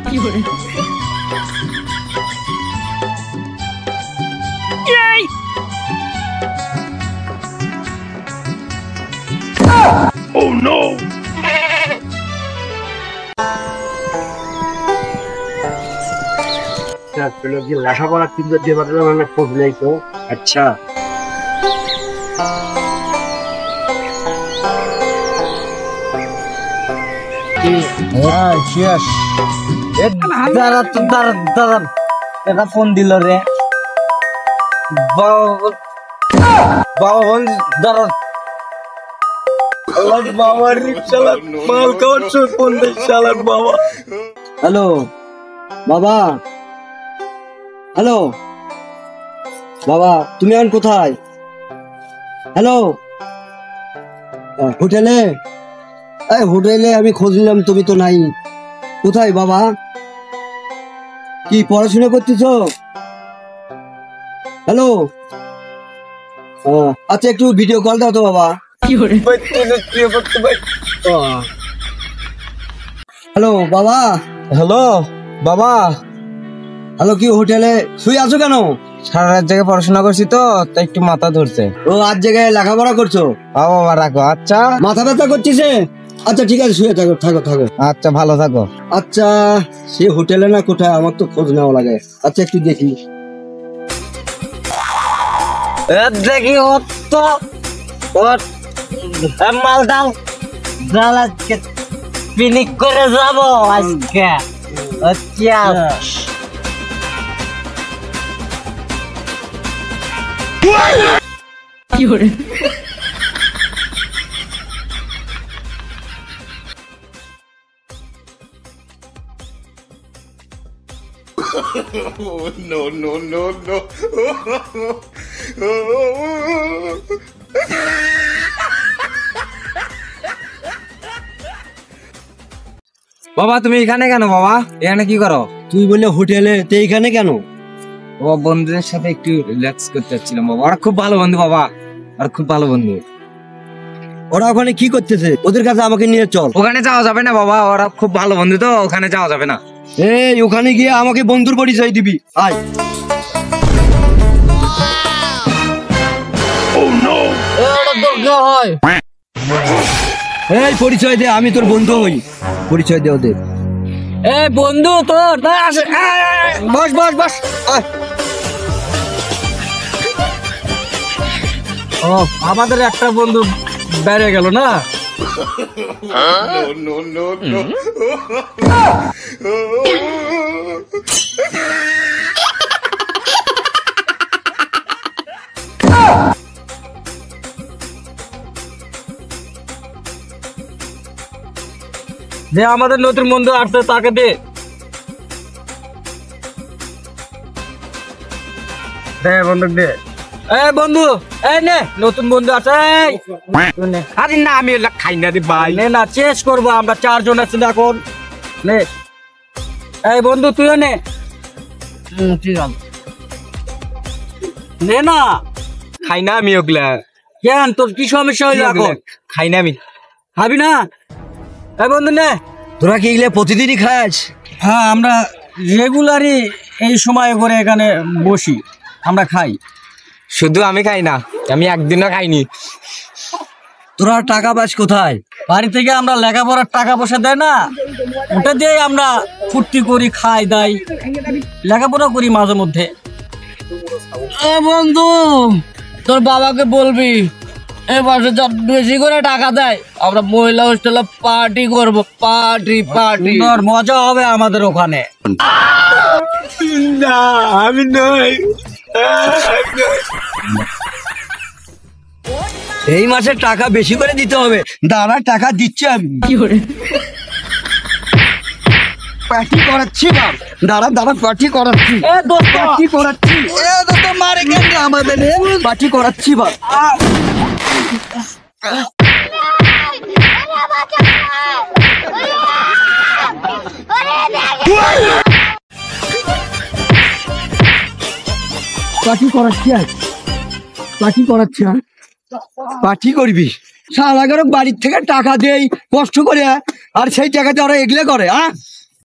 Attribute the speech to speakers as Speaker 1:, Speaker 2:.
Speaker 1: Oh no! লেখাপড়া কিন্তু মানে খোঁজ নেই তো। আচ্ছা
Speaker 2: ফোন দিল রে বাবা ফোন দাঁড়া হ্যালো বাবা, হ্যালো বাবা, তুমি এখন কোথায়? হ্যালো হোটেলে? হোটেলে আমি খোঁজ নিলাম, তুমি তো নাই। কোথায় বাবা? কি পড়াশোনা করতেছ? হ্যালো আচ্ছা একটু ভিডিও কল দাও তো বাবা। হ্যালো বাবা, হ্যালো বাবা, হ্যালো কি হোটেলে শুয়ে আছো কেন? সারা রাত জায়গায় পড়াশোনা করছি তো তাই একটু মাথা ধরছে। ও আজ জায়গায় লেখাপড়া করছো? বাবা রাখো। আচ্ছা মাথা ব্যথা করছিস? আচ্ছা ঠিক আছে শুয়ে থাকো থাকো থাকো। আচ্ছা ভালো থাকো। আচ্ছা সে হোটেলে না কোথায়, আমার তো খোঁজ নেওয়া লাগে। আচ্ছা একটু দেখি দেখি তো মালদাল আজকে পিকনিক করে যাবো আজকে। আচ্ছা কি করে
Speaker 1: Oh, no, no, no, no.
Speaker 2: বাবা তুমি এখানে কেন? বাবা এখানে কি করো? তুই বললে হোটেলে, তো এইখানে কেন? বাবা বন্ধুদের সাথে একটু রিল্যাক্স করতে যাচ্ছিলাম বাবা। ওরা খুব ভালো বন্ধু বাবা, আর খুব ভালো বন্ধু। ওরা ওখানে কি করতেছে? ওদের কাছে আমাকে নিয়ে চল। ওখানে যাওয়া যাবে না বাবা, ওরা খুব ভালো বন্ধু তো, ওখানে যাওয়া যাবে না। এই ওখানে গিয়ে আমাকে বন্ধুর পরিচয় দিবি। আয়।
Speaker 1: Oh no!
Speaker 2: এই পরিচয় দে, আমি তোর বন্ধু হই। পরিচয় দে ওদের। এই বন্ধু তোর বস বস বস। ও আমাদের একটা বন্ধু বেড়ে গেল না?
Speaker 1: No, no, no, no.
Speaker 2: যে আমাদের নতুন বন্ধু আসছে তাকে দে। বন্ধু দে। এই বন্ধু, এই নে নতুন বন্ধু আছে। আরে না আমি খাই না রে ভাই। নে না চেস করবো আমরা, চারজন আছি এখন। নে এই বন্ধু তুইও নে। ঠিক আছে নে না। খাই না আমি ওগুলা। কেন তোর কি সমস্যা হইলো এখন? খাই না আমি। খাবি না? এই বন্ধু নে। তোরা কি এগুলো প্রতিদিনই খাস? হ্যাঁ আমরা রেগুলারই এই সময় করে এখানে বসি, আমরা খাই। শুধু আমি খাই না, আমি একদিনও খাইনি। তোরা টাকা পাস কোথায়? বাড়ি থেকে আমরা লেখাপড়ার টাকা পয়সা দেয় না, ওটা দিয়ে আমরা ফুর্তি করি, খাই দাই, লেখাপড়া করি মাঝে মধ্যে। বন্ধু তোর বাবাকে বলবি এবারে বেশি করে টাকা দেয়, আমরা মহিলা হোস্টেলে পার্টি করবো। পার্টি পার্টি মজা হবে আমাদের ওখানে। না আমি নই। এই মাসে টাকা বেশি করে দিতে হবে। দাঁড়া টাকা দিচ্ছি আমি। পার্টি করাচ্ছি বাপ। দাঁড়া দাঁড়া পার্টি করাচ্ছি। পার্টি করাচ্ছি। মারে কেন আমাদের পার্টি করাচ্ছি বাপ। পার্টি করাচ্ছি আজ। পার্টি করাচ্ছি আর পার্টি করবি? শালাগারক বাড়ির থেকে টাকা দেই কষ্ট করে, আর সেই টাকাতে ওরা এগলে করে।